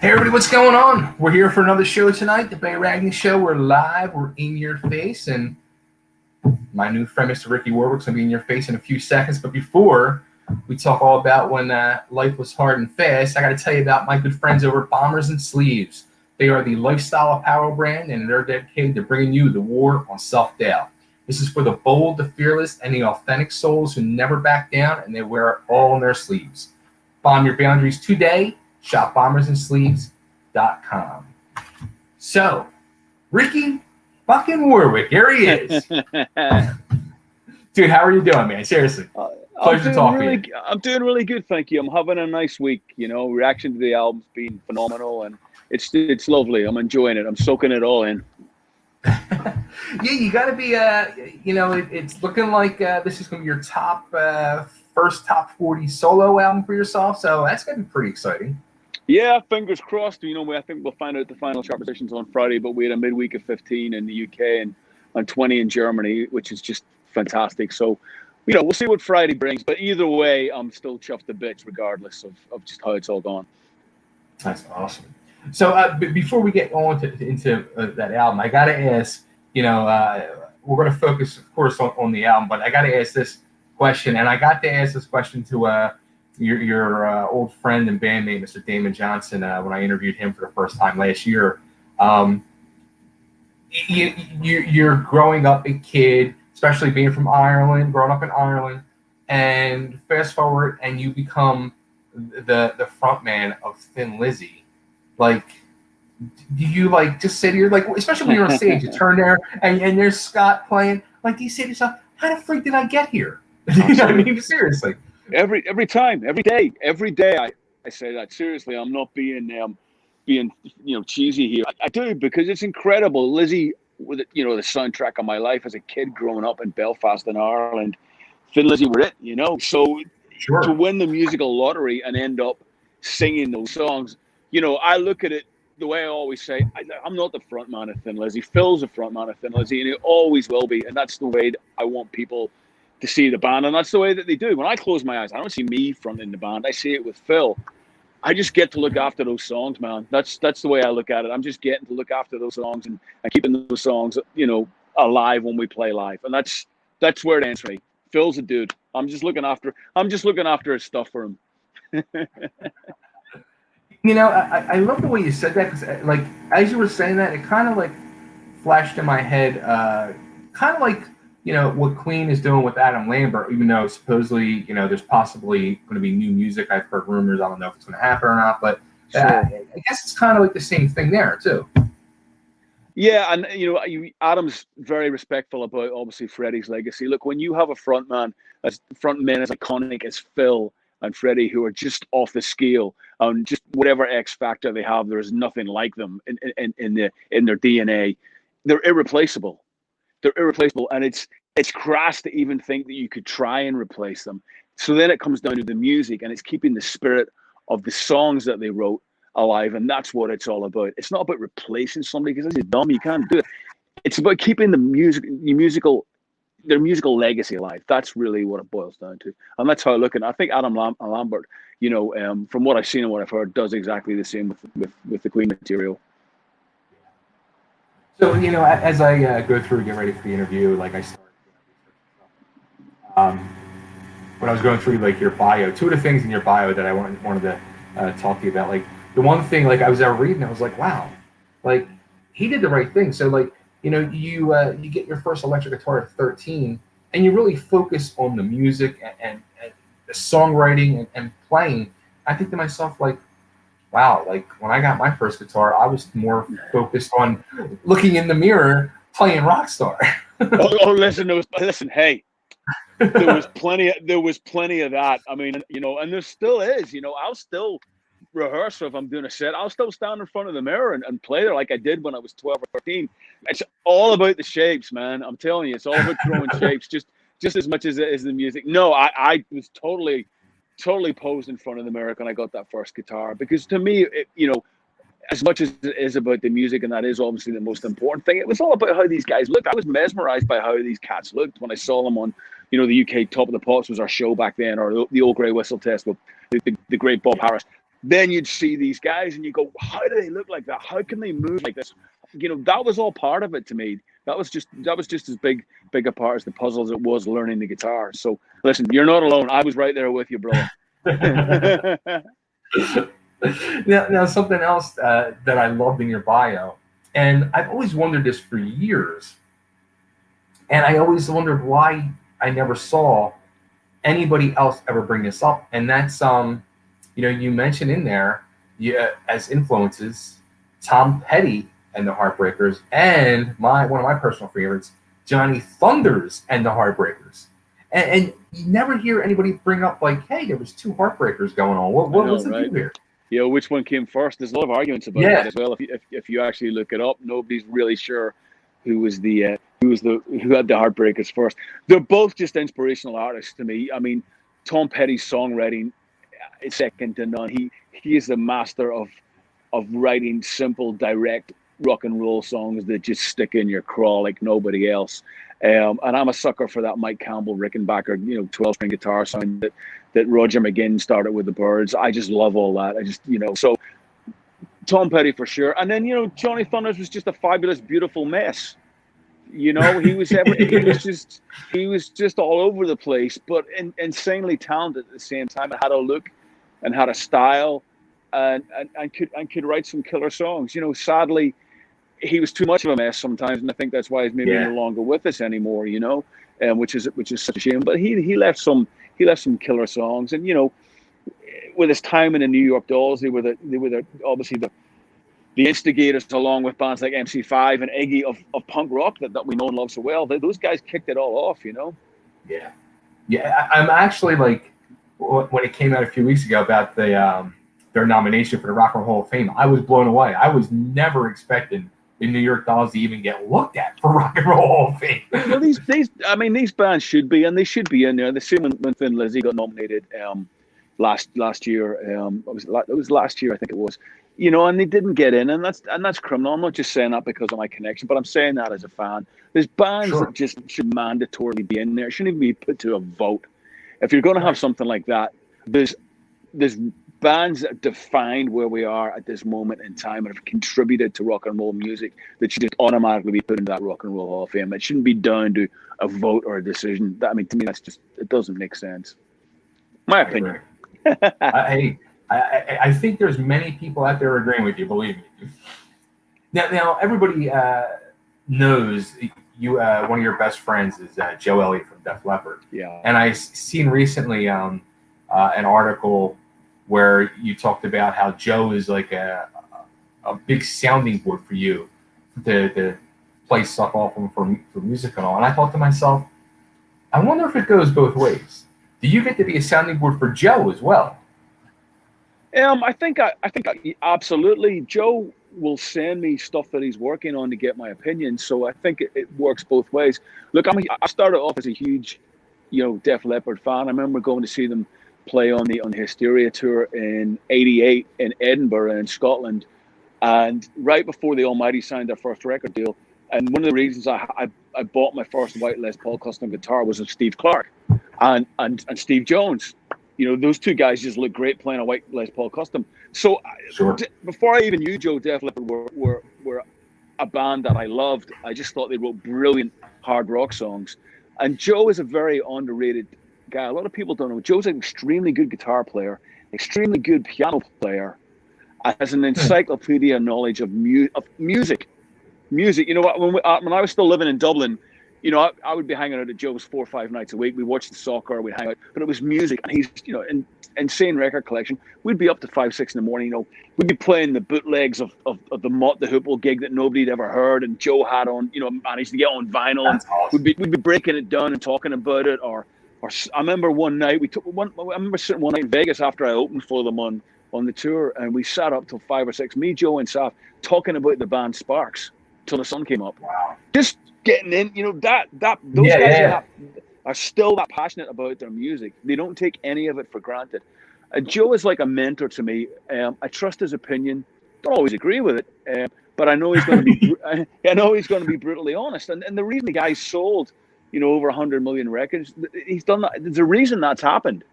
Hey everybody, what's going on? We're here for another show tonight, the Ragni Show. We're live, we're in your face, and my new friend, Mr. Ricky Warwick's gonna be in your face in a few seconds. But before we talk all about when life was hard and fast, I gotta tell you about my good friends over at Bombers and Sleeves. They are the lifestyle apparel brand, and they're dedicated to bringing you the war on self-doubt. This is for the bold, the fearless, and the authentic souls who never back down, and they wear it all on their sleeves. Bomb your boundaries today. Shop bombersandsleeves.com. So, Ricky fucking Warwick, here he is. Dude, how are you doing, man? Seriously. Pleasure to talk to you. I'm doing really good, thank you. I'm having a nice week. You know, reaction to the album's been phenomenal, and it's lovely. I'm enjoying it. I'm soaking it all in. Yeah, you got to be, it's looking like this is going to be your first top 40 solo album for yourself, so that's going to be pretty exciting. Yeah, fingers crossed. You know, I think we'll find out the final chart positions on Friday, but we had a midweek of 15 in the UK and 20 in Germany, which is just fantastic. So, you know, we'll see what Friday brings. But either way, I'm still chuffed to bits, regardless of just how it's all gone. That's awesome. So before we get on into that album, I got to ask, we're going to focus, of course, on the album, but I got to ask this question, and I got to ask this question to your old friend and bandmate, Mr. Damon Johnson, when I interviewed him for the first time last year. You're growing up a kid, especially being from Ireland, growing up in Ireland, and fast forward, and you become the front man of Thin Lizzy. Like, do you just sit here, especially when you're on stage, you turn there and there's Scott playing, do you say to yourself, how the freak did I get here? You know what I mean? Seriously. Every time, every day I say that. Seriously, I'm not being cheesy here. I do, because it's incredible. Lizzy, with the soundtrack of my life as a kid growing up in Belfast in Ireland, Thin Lizzy were it, So sure. To win the musical lottery and end up singing those songs, I look at it the way I always say, I'm not the front man of Thin Lizzy. Phil's the front man of Thin Lizzy, and he always will be. And that's the way I want people to see the band, and that's the way that they do. When I close my eyes, I don't see me fronting the band. I see it with Phil. I just get to look after those songs, man. That's the way I look at it. I'm just getting to look after those songs and keeping those songs, alive when we play live. And that's where it ends for me. Phil's a dude. I'm just looking after his stuff for him. I love the way you said that, because as you were saying that, it kind of flashed in my head, what Queen is doing with Adam Lambert, even though supposedly, there's possibly going to be new music. I've heard rumors. I don't know if it's going to happen or not, but sure. I guess it's kind of the same thing there too. Yeah, and Adam's very respectful about obviously Freddie's legacy. Look, when you have a frontman as iconic as Phil and Freddie, who are just off the scale, and just whatever X factor they have, there is nothing like them in their DNA. They're irreplaceable. And it's crass to even think that you could try and replace them. So then it comes down to the music, and it's keeping the spirit of the songs that they wrote alive, and that's what it's all about. It's not about replacing somebody, because this is dumb. You can't do it. It's about keeping their musical legacy alive. That's really what it boils down to, and that's how I look at it. I think Adam Lambert, from what I've seen and what I've heard, does exactly the same with the Queen material. So, as I go through, get ready for the interview, I started when I was going through your bio, two of the things in your bio that I wanted to talk to you about, the one thing, I was reading, I was like, wow, he did the right thing. So you get your first electric guitar at 13, and you really focus on the music and the songwriting and playing. I think to myself, wow, when I got my first guitar, I was more focused on looking in the mirror, playing Rockstar. Listen, hey, there was plenty of that. I mean, and there still is. I'll still rehearse if I'm doing a set. I'll still stand in front of the mirror and play there like I did when I was 12 or 13. It's all about the shapes, man. I'm telling you, it's all about throwing shapes, just as much as the music. No, I was totally posed in front of the mirror when I got that first guitar, because to me, as much as it is about the music, and that is obviously the most important thing, it was all about how these guys looked. I was mesmerized by how these cats looked when I saw them on, the UK Top of the Pops was our show back then, or the Old Grey Whistle Test with the great Bob Harris. then you'd see these guys and you go, how do they look like that? How can they move like this? You know, that was all part of it to me. That was just as big a part as the puzzle as it was learning the guitar. So listen, you're not alone. I was right there with you, brother. Now something else that I loved in your bio, and I've always wondered this for years, and I always wondered why I never saw anybody else ever bring this up, and that's you mentioned in there, as influences, Tom Petty and the Heartbreakers, and one of my personal favorites, Johnny Thunders and the Heartbreakers. And you never hear anybody bring up like, hey, there was two Heartbreakers going on. What was the deal here? You know, which one came first? There's a lot of arguments about that as well. If you actually look it up, nobody's really sure who had the Heartbreakers first. They're both just inspirational artists to me. I mean, Tom Petty's songwriting is second to none. He is the master of writing simple, direct rock and roll songs that just stick in your craw like nobody else. And I'm a sucker for that Mike Campbell, Rickenbacker, 12-string guitar sound that Roger McGuinn started with the Byrds. I just love all that. So Tom Petty for sure. And then, Johnny Thunders was just a fabulous, beautiful mess. He was just all over the place, but insanely talented at the same time. And had a look and had a style and could write some killer songs. Sadly, he was too much of a mess sometimes, and I think that's why he's maybe no longer with us anymore. Which is such a shame. But he left some killer songs, and with his time in the New York Dolls, they were obviously the instigators, along with bands like MC5 and Iggy of punk rock that we know and love so well. Those guys kicked it all off. Yeah. I'm actually like, when it came out a few weeks ago about their nomination for the Rock and Roll Hall of Fame, I was blown away. I was never expecting the New York Dolls to even get looked at for Rock and Roll Hall of Fame. Well, these bands should be, and they should be in there. The same when Thin Lizzy got nominated last year. It was last year, I think it was. And they didn't get in, and that's criminal. I'm not just saying that because of my connection, but I'm saying that as a fan. There's bands that just should mandatorily be in there. It shouldn't even be put to a vote. If you're going to have something like that, there's bands that defined where we are at this moment in time and have contributed to rock and roll music that should just automatically be put into that Rock and Roll Hall of Fame. It shouldn't be down to a vote or a decision. To me, that's just, it doesn't make sense. My opinion. I think there's many people out there agreeing with you, believe me. Now everybody knows you. One of your best friends is Joe Elliott from Def Leppard. Yeah. And I seen recently an article where you talked about how Joe is like a big sounding board for you to play stuff off for music and all. And I thought to myself, I wonder if it goes both ways. Do you get to be a sounding board for Joe as well? I think absolutely. Joe will send me stuff that he's working on to get my opinion. So I think it works both ways. Look, I started off as a huge, Def Leppard fan. I remember going to see them play on the Hysteria tour in '88 in Edinburgh in Scotland, and right before the Almighty signed their first record deal. And one of the reasons I bought my first white Les Paul custom guitar was of Steve Clark and Steve Jones. Those two guys just look great playing a white Les Paul custom. So before I even knew Joe, Def Leppard were a band that I loved. I just thought they wrote brilliant hard rock songs. And Joe is a very underrated guy. A lot of people don't know. Joe's an extremely good guitar player, extremely good piano player, has an encyclopedia knowledge of music. Music. When I was still living in Dublin, I would be hanging out at Joe's 4 or 5 nights a week. We watched the soccer, we'd hang out, but it was music. And he's, insane record collection. We'd be up to 5, 6 in the morning. We'd be playing the bootlegs of the Mott the Hoople gig that nobody'd ever heard, and Joe had on, managed to get on vinyl. That's awesome. We'd be breaking it down and talking about it. Or I remember one night I remember sitting one night in Vegas after I opened for them on the tour, and we sat up till 5 or 6, me, Joe, and Saf, talking about the band Sparks till the sun came up. Wow. Just getting in, those guys are still that passionate about their music. They don't take any of it for granted. Joe is like a mentor to me. I trust his opinion. Don't always agree with it, but I know he's going to be. I know he's going to be brutally honest. And the reason the guy sold, over 100 million records, he's done that. There's a reason that's happened.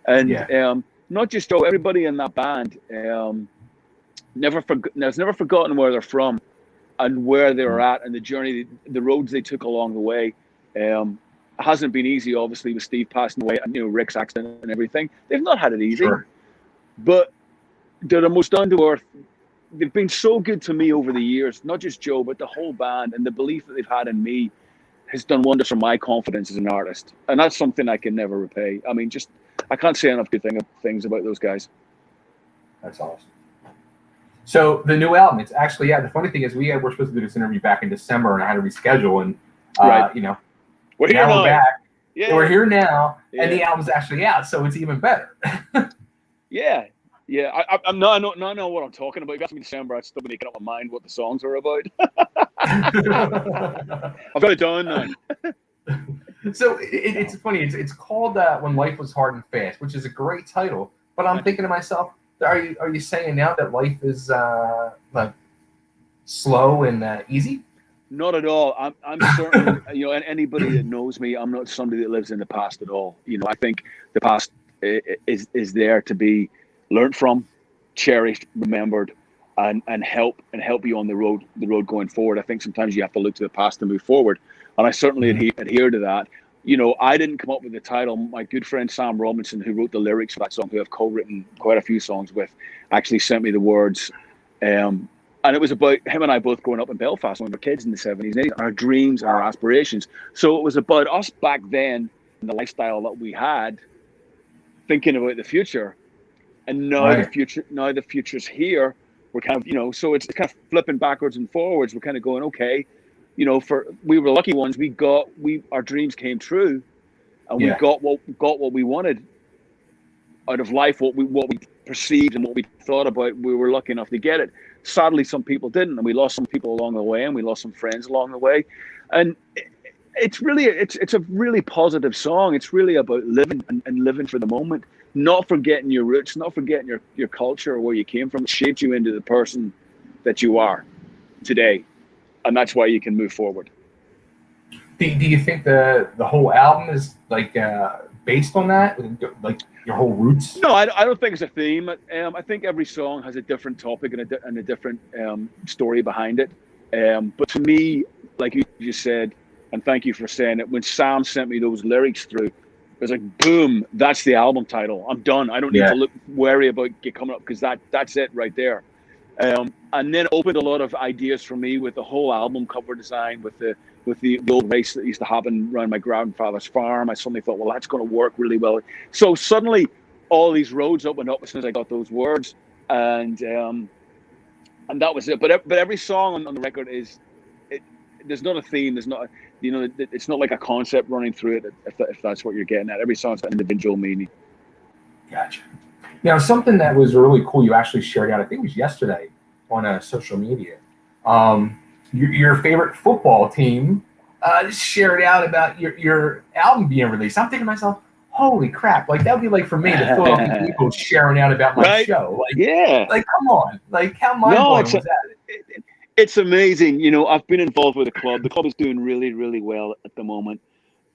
And not just Joe, everybody in that band, has never forgotten where they're from and where they were at and the journey, the roads they took along the way. It hasn't been easy, obviously, with Steve passing away and, you know, Rick's accident and everything. They've not had it easy, but they're the most down to earth. They've been so good to me over the years, not just Joe, but the whole band, and the belief that they've had in me has done wonders for my confidence as an artist. And that's something I can never repay. I mean, I can't say enough good things about those guys. That's awesome. So the new album, it's actually, the funny thing is we're supposed to do this interview back in December and I had to reschedule, and you know, we're here now. We're back. Yeah. We're here now, yeah. and the album's actually out, so it's even better. Yeah. I'm not know what I'm talking about. If you ask me in December, I'd still be making up my mind what the songs are about. I've got it done now. So it's funny. It's called When Life Was Hard and Fast, which is a great title. But I'm thinking to myself, are you saying now that life is like slow and easy? Not at all. I'm certainly, you know, and anybody that knows me, I'm not somebody that lives in the past at all. You know, I think the past is there to be learned from, cherished, remembered, and help you on the road going forward. I think sometimes you have to look to the past to move forward, and I certainly adhere to that. You know, I didn't come up with the title. My good friend Sam Robinson, who wrote the lyrics for that song, who I've co-written quite a few songs with, actually sent me the words. And it was about him and I both growing up in Belfast when we were kids in the 70s and 80s, our dreams and our aspirations. So it was about us back then and the lifestyle that we had, thinking about the future. And now the future's here. We're kind of, you know, so it's kind of flipping backwards and forwards. We're kind of going, okay, you know, we were lucky ones. Our dreams came true, and we got what we wanted out of life. What we perceived and what we thought about. We were lucky enough to get it. Sadly, some people didn't, and we lost some people along the way, and we lost some friends along the way. And it's a really positive song. It's really about living and living for the moment, not forgetting your roots, not forgetting your culture or where you came from. It shaped you into the person that you are today, and that's why you can move forward. Do you think the whole album is like based on that, like your whole roots? No, I don't think it's a theme. I think every song has a different topic and a different story behind it. But to me, like you just said, and thank you for saying it, when Sam sent me those lyrics through, it was like, boom, that's the album title. I'm done. I don't need to worry about it coming up, because that's it right there. And then opened a lot of ideas for me with the whole album cover design, with the old race that used to happen around my grandfather's farm. I suddenly thought, well, that's going to work really well. So suddenly all these roads opened up as soon as I got those words, and that was it. But every song on the record there's not a theme. There's not, you know, it's not like a concept running through it. If that's what you're getting at, every song's got an individual meaning. Gotcha. Now, something that was really cool, you actually shared out, I think it was yesterday on social media. Your favorite football team shared out about your album being released. I'm thinking to myself, holy crap! Like that would be like for me, the Philadelphia Eagles sharing out about my show. Like come on, like how mind-blowing was that? It's amazing. You know, I've been involved with the club. The club is doing really, really well at the moment,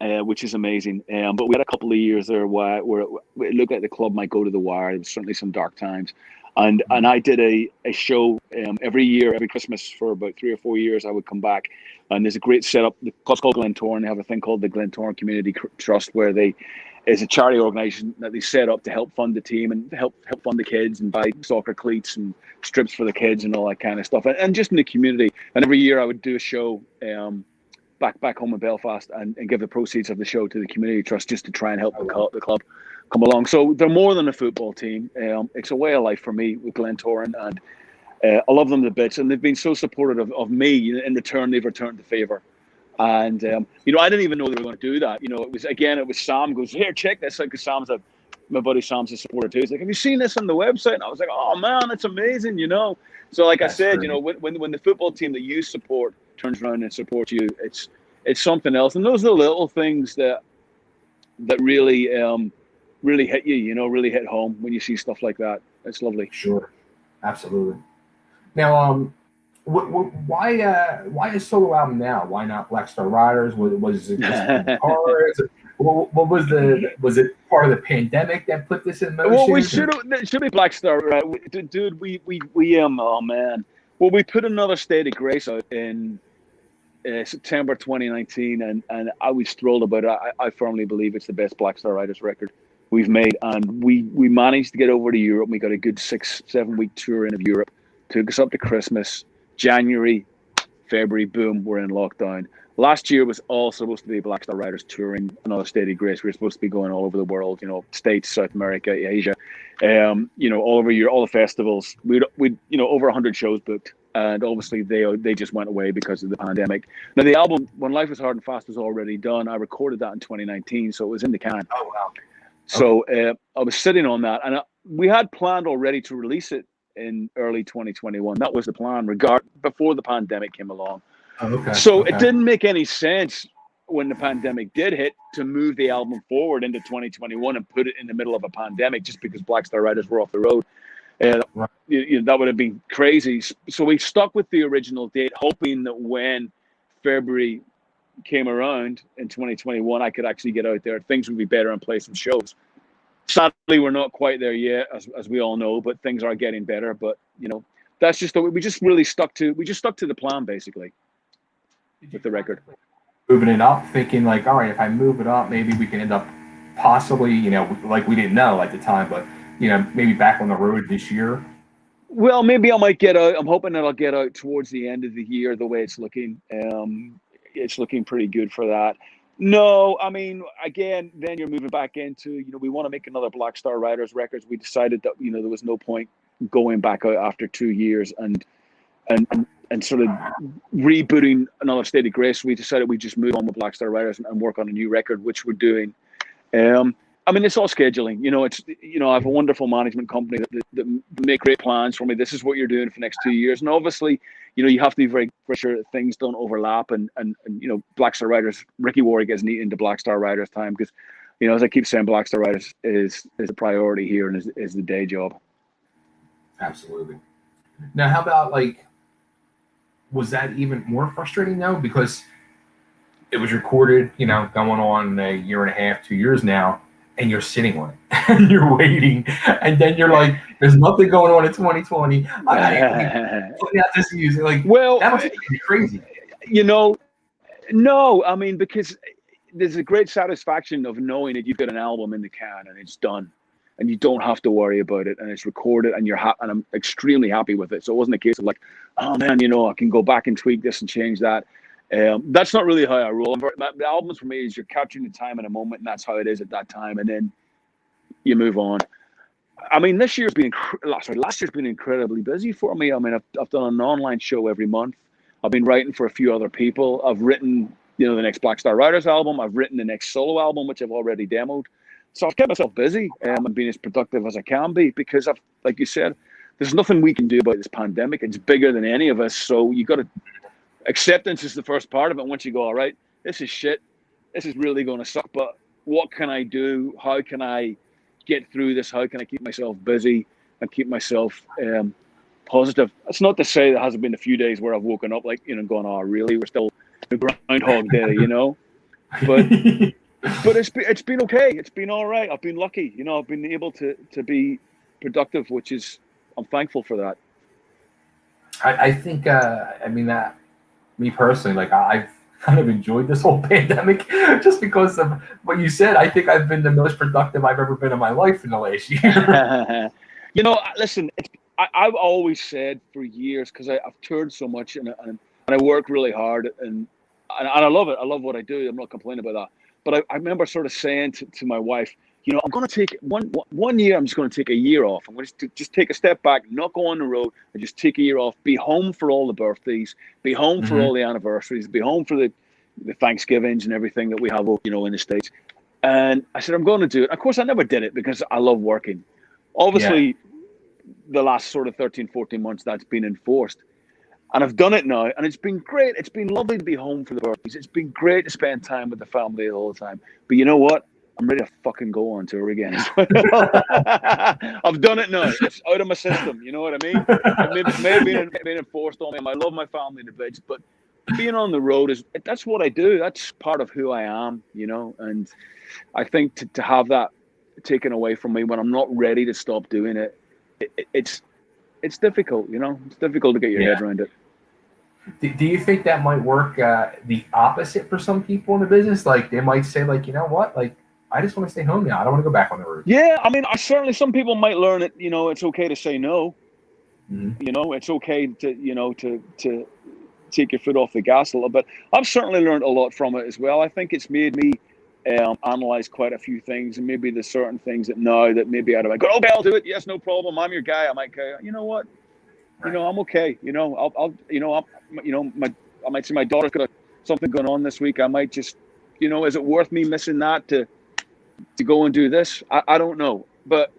which is amazing. But we had a couple of years there where it looked like the club might go to the wire. There was certainly some dark times. And I did a show every year, every Christmas for about 3 or 4 years. I would come back, and there's a great setup. The club's called Glentoran. They have a thing called the Glentoran Community Trust, where is a charity organisation that they set up to help fund the team and help fund the kids and buy soccer cleats and strips for the kids and all that kind of stuff. And just in the community. And every year I would do a show back home in Belfast and give the proceeds of the show to the community trust, just to try and help the club come along. So they're more than a football team. It's a way of life for me with Glentoran, and I love them to bits. And they've been so supportive of me. In return, they've returned the favour. And you know, I didn't even know they were going to do that. You know, it was Sam goes, here, check this out, because my buddy Sam's a supporter too. He's like, have you seen this on the website? And I was like, oh man, that's amazing, you know. So like I said, you know, when the football team that you support turns around and supports you, it's something else. And those are the little things that really really hit you, you know, really hit home when you see stuff like that. It's lovely. Sure, absolutely. Now, why a solo album now? Why not Black Star Riders? Was it just guitars? What was was it part of the pandemic that put this in Well, we motion? should have. It should be Black Star, right? Dude, oh man. Well, we put another State of Grace out in September 2019, and I was thrilled about it. I firmly believe it's the best Black Star Riders record we've made, and we managed to get over to Europe. We got a good 6-7 week tour in of Europe. Took us up to Christmas, January, February, boom, we're in lockdown. Last year was all supposed to be Black Star Riders touring another State of Grace. We were supposed to be going all over the world, States, South America, Asia, all over Europe, all the festivals. We'd over 100 shows booked, and obviously they just went away because of the pandemic. Now the album, When Life Was Hard and Fast, was already done. I recorded that in 2019, so it was in the can. Oh wow! So I was sitting on that, and we had planned already to release it in early 2021. That was the plan, before the pandemic came along. Oh, okay. So okay. it didn't make any sense when the pandemic did hit to move the album forward into 2021 and put it in the middle of a pandemic just because Black Star Riders were off the road. Right. That would have been crazy. So we stuck with the original date, hoping that when February came around in 2021, I could actually get out there. Things would be better and play some shows. Sadly, we're not quite there yet, as we all know, but things are getting better. But that's just we just really stuck to the plan basically with the record. Moving it up, thinking like, all right, if I move it up, maybe we can end up possibly, like we didn't know at the time, but maybe back on the road this year. Well, maybe I might get out. I'm hoping that I'll get out towards the end of the year. The way it's looking, it's looking pretty good for that. No, I mean, again, then you're moving back into, we want to make another Black Star Riders records. We decided that, there was no point going back out after 2 years and sort of rebooting another State of Grace. We decided we'd just move on with Black Star Riders and work on a new record, which we're doing. I mean, it's all scheduling. I have a wonderful management company that make great plans for me. This is what you're doing for the next 2 years. And obviously, you have to be very sure that things don't overlap. And Black Star Riders, Ricky Warwick gets neat into Black Star Riders time because, as I keep saying, Black Star Riders is a priority here and is the day job. Absolutely. Now, how about was that even more frustrating though? Because it was recorded, going on a year and a half, 2 years now, and you're sitting on it and you're waiting, and then you're like, there's nothing going on in 2020. Putting out this music, well, that must be crazy. No, I mean, because there's a great satisfaction of knowing that you've got an album in the can and it's done, and you don't have to worry about it, and it's recorded, and and I'm extremely happy with it. So it wasn't a case of like, oh man, I can go back and tweak this and change that. That's not really how I roll. The albums for me is you're capturing the time in a moment, and that's how it is at that time, and then you move on. I mean, last year's been incredibly busy for me. I mean, I've done an online show every month. I've been writing for a few other people. I've written, the next Black Star Riders album. I've written the next solo album, which I've already demoed. So I've kept myself busy and being as productive as I can be because like you said, there's nothing we can do about this pandemic. It's bigger than any of us. So you got to. Acceptance is the first part of it. Once you go, all right, this is shit. This is really going to suck. But what can I do? How can I get through this? How can I keep myself busy and keep myself positive? That's not to say there hasn't been a few days where I've woken up going, oh, really? We're still Groundhog Day, But it's been okay. It's been all right. I've been lucky. I've been able to be productive, which is I'm thankful for that. I think that. Me personally, I've kind of enjoyed this whole pandemic just because of what you said. I think I've been the most productive I've ever been in my life in the last year. Listen, I've always said for years, because I've toured so much and I work really hard and I love it. I love what I do. I'm not complaining about that. But I remember sort of saying to my wife, I'm going to take one year. I'm just going to take a year off. I'm going to just take a step back, not go on the road, and just take a year off. Be home for all the birthdays. Be home for all the anniversaries. Be home for the Thanksgivings and everything that we have, in the States. And I said, I'm going to do it. Of course, I never did it because I love working. Obviously, the last sort of 13, 14 months, that's been enforced. And I've done it now, and it's been great. It's been lovely to be home for the birthdays. It's been great to spend time with the family all the time. But you know what? I'm ready to fucking go on tour again. I've done it now. It's out of my system. You know what I mean? It may have been enforced on me. I love my family in the bits, but being on the road that's what I do. That's part of who I am, and I think to have that taken away from me when I'm not ready to stop doing it, it's difficult, you know. It's difficult to get your head around it. Do you think that might work the opposite for some people in the business? Like they might say, like, you know what, like I just want to stay home now. I don't want to go back on the road. Yeah, I mean, I certainly some people might learn it. You know, it's okay to say no. Mm-hmm. You know, it's okay to to take your foot off the gas a little bit. I've certainly learned a lot from it as well. I think it's made me analyze quite a few things, and maybe there's certain things that now that maybe I'd have go, okay, I'll do it. Yes, no problem. I'm your guy. I might go, you know what? You know, I'm okay. You know, I might say my daughter's got something going on this week. I might just, you know, is it worth me missing that to go and do this? I don't know, but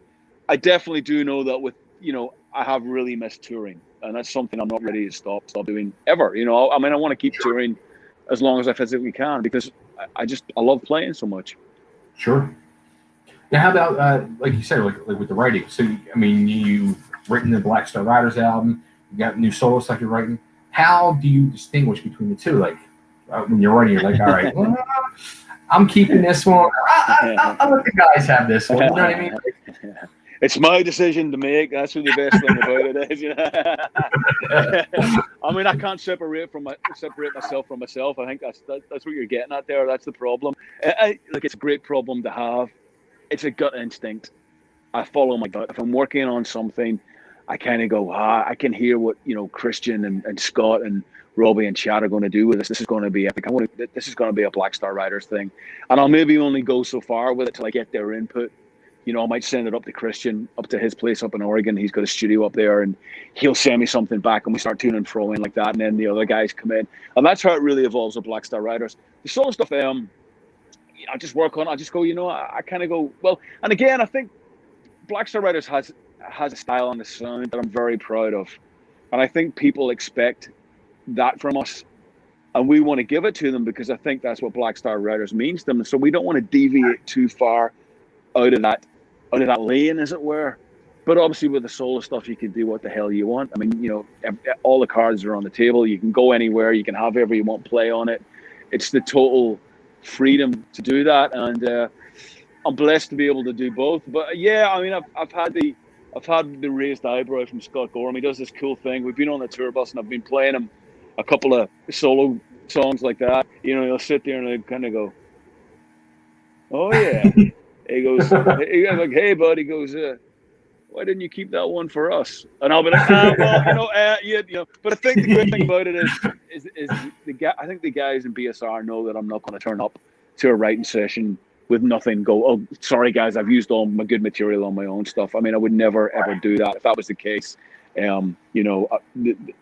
I definitely do know that with, you know, I have really missed touring, and that's something I'm not ready to stop doing ever. You know, I mean, I want to keep touring as long as I physically can because I love playing so much. Sure. Now, how about like you said, like with the writing? So, I mean, you've written the Black Star Riders album. You got new solo stuff you're writing. How do you distinguish between the two? Like when you're writing, you're like, all right, well, I'm keeping this one. I'll let the guys have this one. You know what I mean? It's my decision to make. That's what the best thing about it is. You know? I mean, I can't separate myself from myself. I think that's what you're getting at there. That's the problem. Like, it's a great problem to have. It's a gut instinct. I follow my gut. If I'm working on something, I kind of go, I can hear what, you know, Christian and Scott and Robbie and Chad are going to do with this. This is going to be epic. This is going to be a Black Star Riders thing. And I'll maybe only go so far with it till I get their input. You know, I might send it up to Christian, up to his place up in Oregon. He's got a studio up there, and he'll send me something back, and we start tuning and throwing like that. And then the other guys come in, and that's how it really evolves with Black Star Riders. The solo stuff, I just work on. I just go, you know, I kind of go well. And again, I think Black Star Riders has a style and a sound that I'm very proud of, and I think people expect that from us, and we want to give it to them because I think that's what Black Star Riders means to them. So we don't want to deviate too far out of that lane, as it were. But obviously with the solo stuff, you can do what the hell you want. I mean, you know, all the cards are on the table. You can go anywhere. You can have whatever you want play on it. It's the total freedom to do that, and I'm blessed to be able to do both. But yeah, I mean, I've had the raised eyebrow from Scott Gorham. He does this cool thing. We've been on the tour bus, and I've been playing him a couple of solo songs like that. You know, he'll sit there and he'll kind of go, "Oh yeah." He goes like, "Hey, bud," he goes, "Why didn't you keep that one for us?" And I'll be like, "Well, you know." But I think the great thing about it is I think the guys in BSR know that I'm not going to turn up to a writing session with nothing. Go, "Oh, sorry guys, I've used all my good material on my own stuff." I mean, I would never ever do that. If that was the case, you know,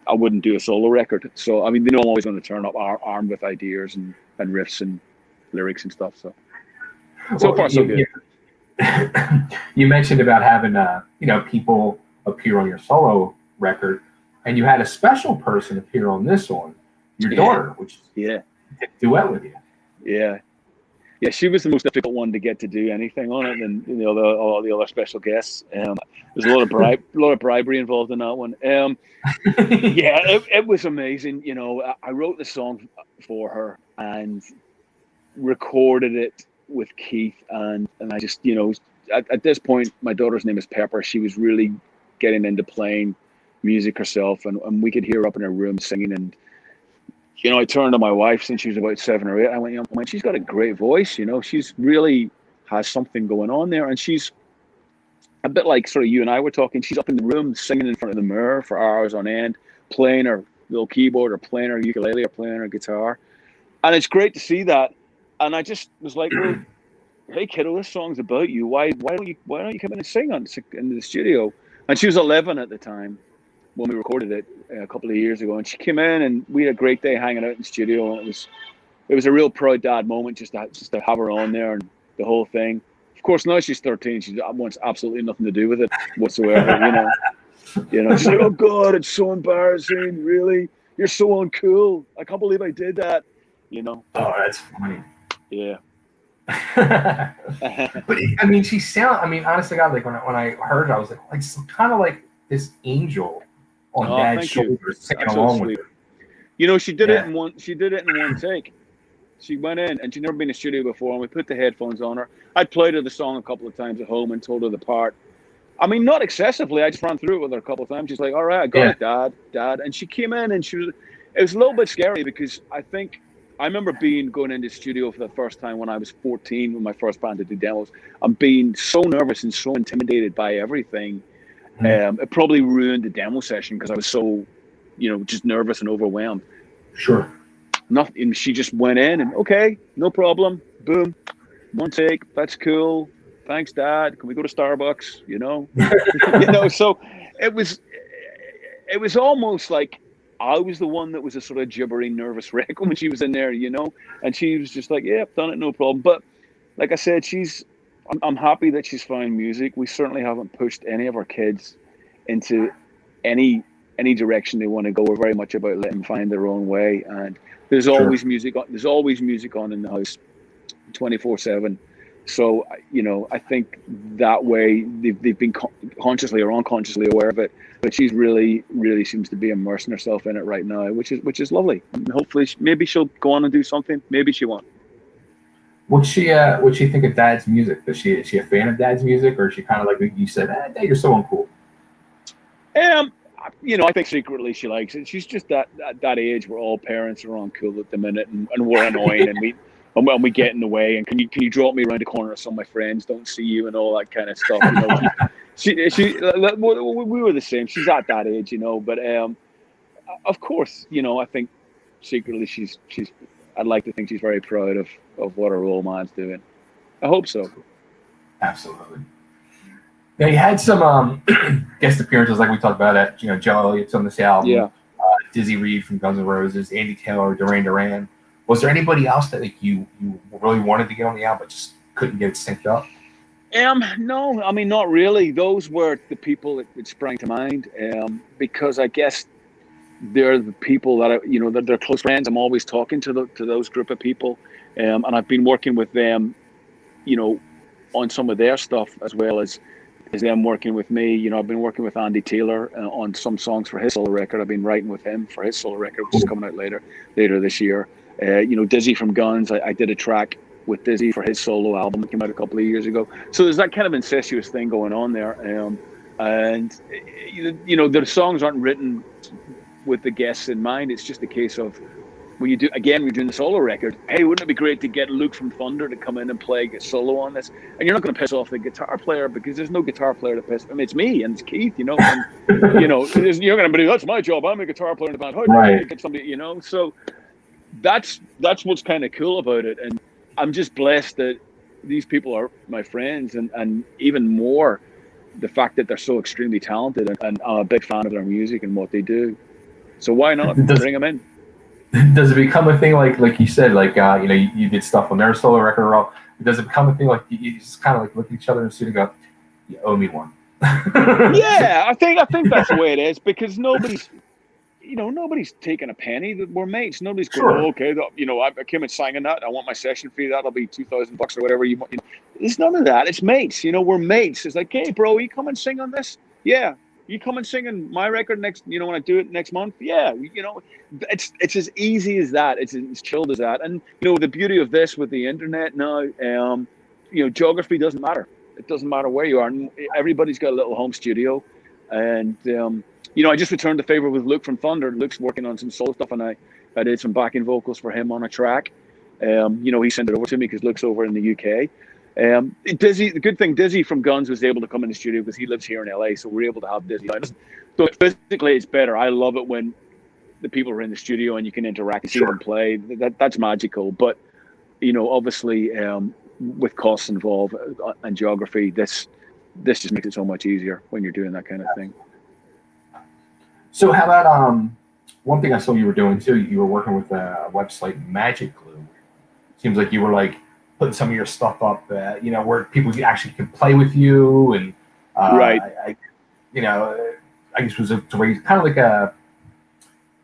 I wouldn't do a solo record. So I mean, they know I'm always going to turn up armed with ideas and riffs and lyrics and stuff. So far, so good. You mentioned about having you know, people appear on your solo record, and you had a special person appear on this one, your daughter, which did a duet with you. Yeah, she was the most difficult one to get to do anything on it, and you know, all the other special guests. There's a lot of bribery involved in that one. Yeah, it was amazing. You know, I wrote the song for her and recorded it with Keith, and I just, you know, at this point, my daughter's name is Pepper. She was really getting into playing music herself, and we could hear her up in her room singing. And you know, I turned to my wife since she was about 7 or 8. I went, you know, she's got a great voice. You know, she's really has something going on there, and she's a bit like sort of you and I were talking. She's up in the room singing in front of the mirror for hours on end, playing her little keyboard or playing her ukulele or playing her guitar, and it's great to see that. And I just was like, well, hey kiddo, this song's about you. Why don't you come in and sing in the studio? And she was 11 at the time when we recorded it a couple of years ago, and she came in and we had a great day hanging out in the studio, and it was a real proud dad moment just to have her on there and the whole thing. Of course, now she's 13, she wants absolutely nothing to do with it whatsoever. you know, she's like, oh God, it's so embarrassing. Really, you're so uncool. I can't believe I did that. You know. Oh, that's funny. Yeah. But I mean, I mean, honestly, God, like when I heard her, I was like kind of like this angel on Dad's shoulders, singing along with her. You know, she did it in one take. She went in, and she'd never been in the studio before, and we put the headphones on her. I'd played her the song a couple of times at home and told her the part. I mean, not excessively. I just ran through it with her a couple of times. She's like, all right, I got it, Dad. And she came in, and it was a little bit scary because I remember going into the studio for the first time when I was 14, when my first band to do demos, and being so nervous and so intimidated by everything. It probably ruined the demo session because I was so, just nervous and overwhelmed. Sure. Nothing. She just went in and, okay, no problem. Boom. One take. That's cool. Thanks, Dad. Can we go to Starbucks? So it was almost like I was the one that was a sort of gibbering, nervous wreck when she was in there, and she was just like, yeah, I've done it, no problem. But like I said, I'm happy that she's found music. We certainly haven't pushed any of our kids into any direction they want to go. We're very much about letting them find their own way. And there's always music on. There's always music on in the house, 24/7. So, I think that way they've been consciously or unconsciously aware of it. But she's really, really seems to be immersing herself in it right now, which is lovely. And hopefully, maybe she'll go on and do something. Maybe she won't. What's she think of Dad's music? Is she a fan of Dad's music, or is she kind of like you said, Dad, you're so uncool? I think secretly she likes it. She's just that age where all parents are uncool at the minute, and we're annoying, and we get in the way. And can you drop me around the corner so my friends don't see you and all that kind of stuff? We were the same. She's at that age, But of course, I think secretly she's. I'd like to think she's very proud of what her old man's doing. I hope so. Absolutely. Yeah, you had some guest appearances like we talked about at Joe Elliott's on this album. Yeah. Dizzy Reed from Guns N' Roses, Andy Taylor, Duran Duran. Was there anybody else that you really wanted to get on the album but just couldn't get it synced up? No, I mean, not really. Those were the people that sprang to mind because I guess they're the people that that they're close friends. I'm always talking to those group of people, and I've been working with them, on some of their stuff as well as them working with me. I've been working with Andy Taylor on some songs for his solo record. I've been writing with him for his solo record, which is coming out later this year. Dizzy from Guns, I did a track with Dizzy for his solo album that came out a couple of years ago. So there's that kind of incestuous thing going on there. And the songs aren't written with the guests in mind. It's just a case of we're doing the solo record. Hey, wouldn't it be great to get Luke from Thunder to come in and play a solo on this? And you're not going to piss off the guitar player because there's no guitar player to piss. I mean, it's me and it's Keith, and, you're going to be, that's my job. I'm a guitar player in the band. How do I get somebody, So that's what's kind of cool about it. And I'm just blessed that these people are my friends, and even more the fact that they're so extremely talented, and I'm a big fan of their music and what they do. So why not bring them in? Does it become a thing like you said, you did stuff on their solo record? Does it become a thing like you just kind of like look at each other and see and go, you owe me one? Yeah, I think that's the way it is, because nobody's taking a penny. We're mates. Nobody's going, okay, I came and sang in that. I want my session fee. That'll be $2,000 or whatever you want. It's none of that. It's mates. We're mates. It's like, hey, bro, you come and sing on this? Yeah. You come and sing on my record next, when I do it next month? Yeah. It's as easy as that. It's as chilled as that. And, the beauty of this with the internet now, geography doesn't matter. It doesn't matter where you are. Everybody's got a little home studio. And, I just returned the favor with Luke from Thunder. Luke's working on some solo stuff, and I did some backing vocals for him on a track. He sent it over to me because Luke's over in the UK. The good thing, Dizzy from Guns was able to come in the studio because he lives here in LA, so we're able to have Dizzy. So physically, it's better. I love it when the people are in the studio and you can interact and see them play. That's magical. But obviously, with costs involved and geography, this just makes it so much easier when you're doing that kind of thing. So how about one thing I saw you were doing too? You were working with a website, Magic Glue. Seems like you were putting some of your stuff up, where people actually can play with you, and right. I guess was to raise kind of like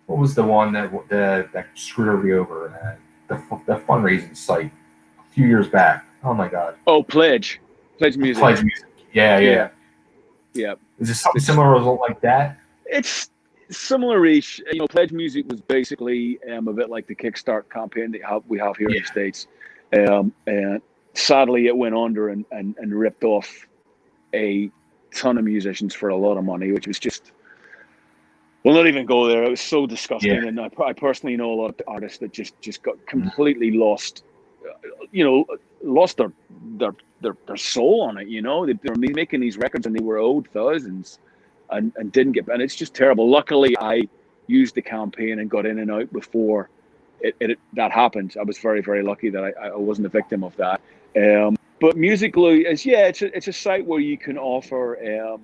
what was the one that screwed everybody over? The fundraising site a few years back. Oh my God. Oh, Pledge Music. Pledge Music. Yeah. Yeah. Is it something similar like that? It's Similar-ish. Pledge Music was basically a bit like the Kickstart campaign that we have here in the States. And sadly, it went under and ripped off a ton of musicians for a lot of money, which was just, we'll not even go there. It was so disgusting. And I personally know a lot of artists that just got completely lost, lost their soul on it. They were making these records and they were owed thousands and didn't get, and it's just terrible. Luckily, I used the campaign and got in and out before that happened. I was very, very lucky that I wasn't a victim of that. But Music Glue is, it's a site where you can offer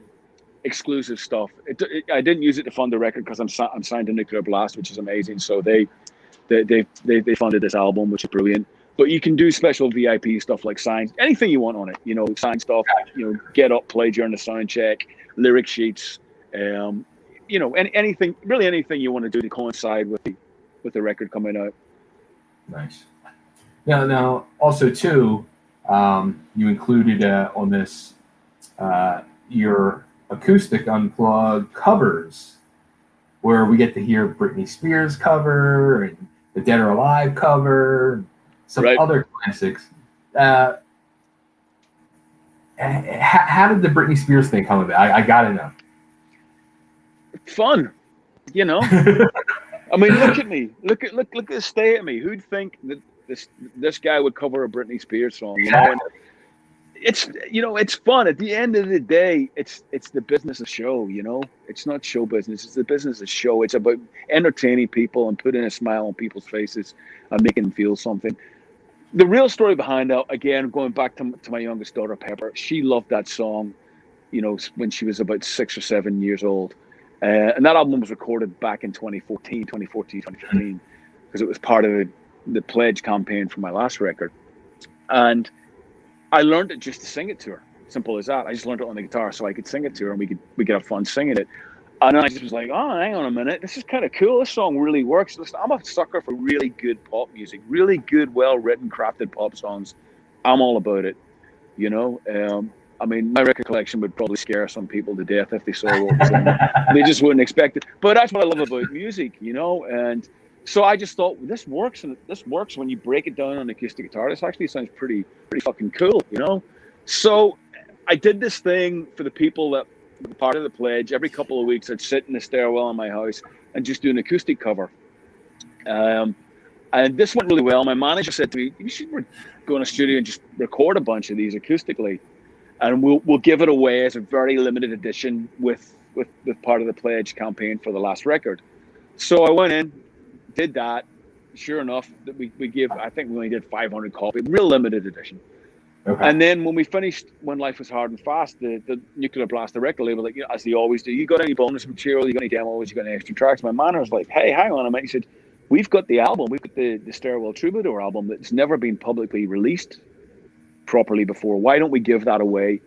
exclusive stuff. I didn't use it to fund the record because I'm signed to Nuclear Blast, which is amazing. So they funded this album, which is brilliant. But you can do special VIP stuff like signs, anything you want on it. Sign stuff. Get up, play during the sound check, lyric sheets. Anything you want to do to coincide with the record coming out. Nice. Now, also too, you included on this your acoustic unplugged covers, where we get to hear Britney Spears cover and the Dead or Alive cover, some other classics. How did the Britney Spears thing come about? I gotta know. Fun, I mean, look at me. Look at the state of me. Who'd think that this guy would cover a Britney Spears song? And it's fun. At the end of the day, it's the business of show. It's not show business. It's the business of show. It's about entertaining people and putting a smile on people's faces and making them feel something. The real story behind that, again, going back to my youngest daughter Pepper, she loved that song, when she was about 6 or 7 years old. And that album was recorded back in 2015, because it was part of the Pledge campaign for my last record. And I learned it just to sing it to her. Simple as that. I just learned it on the guitar so I could sing it to her and we could have fun singing it. And then I just was like, oh, hang on a minute. This is kind of cool. This song really works. Listen, I'm a sucker for really good pop music, really good, well-written, crafted pop songs. I'm all about it, I mean, my record collection would probably scare some people to death if they saw what was in it. They just wouldn't expect it. But that's what I love about music, And so I just thought, this works, and this works when you break it down on acoustic guitar. This actually sounds pretty fucking cool, So I did this thing for the people that were part of the Pledge. Every couple of weeks, I'd sit in the stairwell in my house and just do an acoustic cover. And this went really well. My manager said to me, you should go in a studio and just record a bunch of these acoustically. And we'll give it away as a very limited edition with part of the Pledge campaign for the last record. So I went in, did that. Sure enough, that we give, I think we only did 500 copies, real limited edition. Okay. And then when we finished When Life Was Hard and Fast, the Nuclear Blast, the record label, as they always do, you got any bonus material, you got any demos, you got any extra tracks? My manager was like, hey, hang on a minute. He said, we've got the album, we've got the Stairwell Troubadour album that's never been publicly released properly before. Why don't we give that away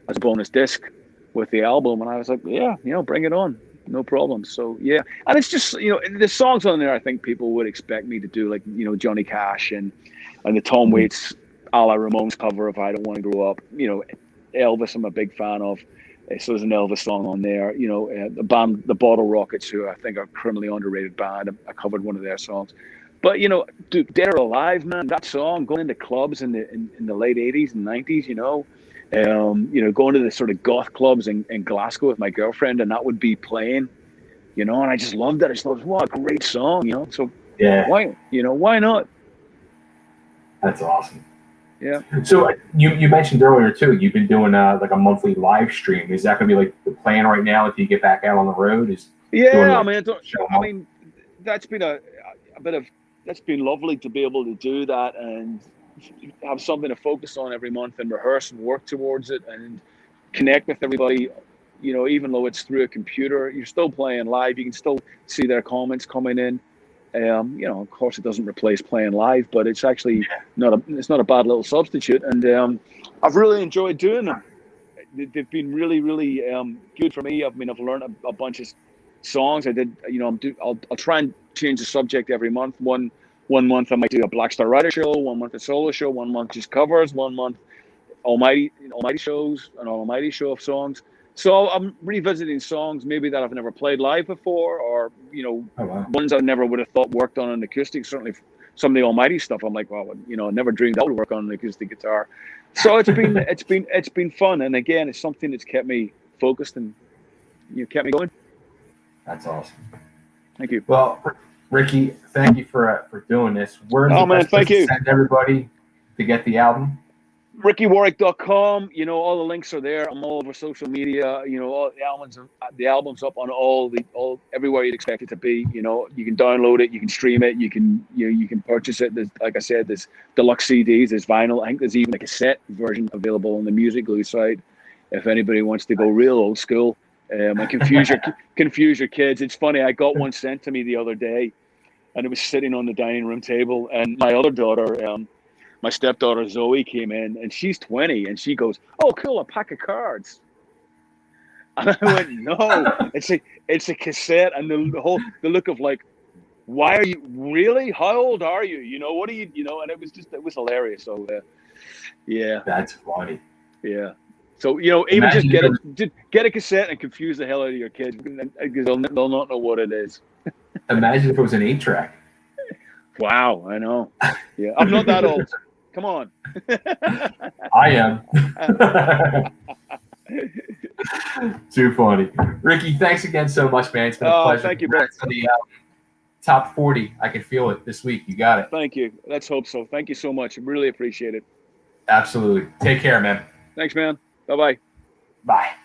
as a bonus disc with the album? And I was like, yeah, bring it on, no problem. So yeah, and it's just the songs on there I think people would expect me to do, like Johnny Cash and the Tom Waits a la Ramones cover of I Don't Want to Grow Up. Elvis I'm a big fan of, so there's an Elvis song on there. The band The Bottle Rockets, who I think are a criminally underrated band, I covered one of their songs. But dude, Dead or Alive, man, that song, going into clubs in the late 80s and 90s, going to the sort of goth clubs in Glasgow with my girlfriend, and that would be playing, and I just loved it. I just thought, what a great song, So yeah, why not? That's awesome. Yeah. So you mentioned earlier too, you've been doing like a monthly live stream. Is that going to be like the plan right now if you get back out on the road? That's been that's been lovely to be able to do that and have something to focus on every month and rehearse and work towards it and connect with everybody. Even though it's through a computer, you're still playing live. You can still see their comments coming in. Of course, it doesn't replace playing live, but it's actually not a bad little substitute. And I've really enjoyed doing them. They've been really, really good for me. I've learned a bunch of songs. I did, I'll try and change the subject every month. One month I might do a Black Star Riders show, 1 month a solo show, 1 month just covers, 1 month Almighty shows, an Almighty show of songs. So I'm revisiting songs maybe that I've never played live before, or Oh wow. ones I never would have thought worked on an acoustic. Certainly, some of the Almighty stuff, I'm like, well, I never dreamed that would work on an acoustic guitar. So it's been fun, and again, it's something that's kept me focused and kept me going. That's awesome. Thank you. Well, Ricky, thank you for doing this. Where's the best place to send everybody to get the album? RickyWarwick.com. All the links are there. I'm all over social media. All the album's up on all everywhere you'd expect it to be. You can download it, you can stream it, you can purchase it. Like I said, there's deluxe CDs, there's vinyl. I think there's even a cassette version available on the Music Glue site. If anybody wants to go real old school and confuse your kids. It's funny. I got one sent to me the other day, and it was sitting on the dining room table. And my other daughter, my stepdaughter Zoe, came in, and she's 20, and she goes, "Oh, cool, a pack of cards." And I went, "No, it's a cassette." And the look of like, "Why are you really? How old are you? What are you? And it was hilarious. So yeah, that's funny. Yeah. So even just get a cassette and confuse the hell out of your kids, because they'll not know what it is. Imagine if it was an 8-track. Wow, I know. Yeah, I'm not that old. Come on. I am. Too funny. Ricky, thanks again so much, man. It's been a pleasure. Thank you, bro. For the top 40. I can feel it this week. You got it. Thank you. Let's hope so. Thank you so much. Really appreciate it. Absolutely. Take care, man. Thanks, man. Bye-bye. Bye.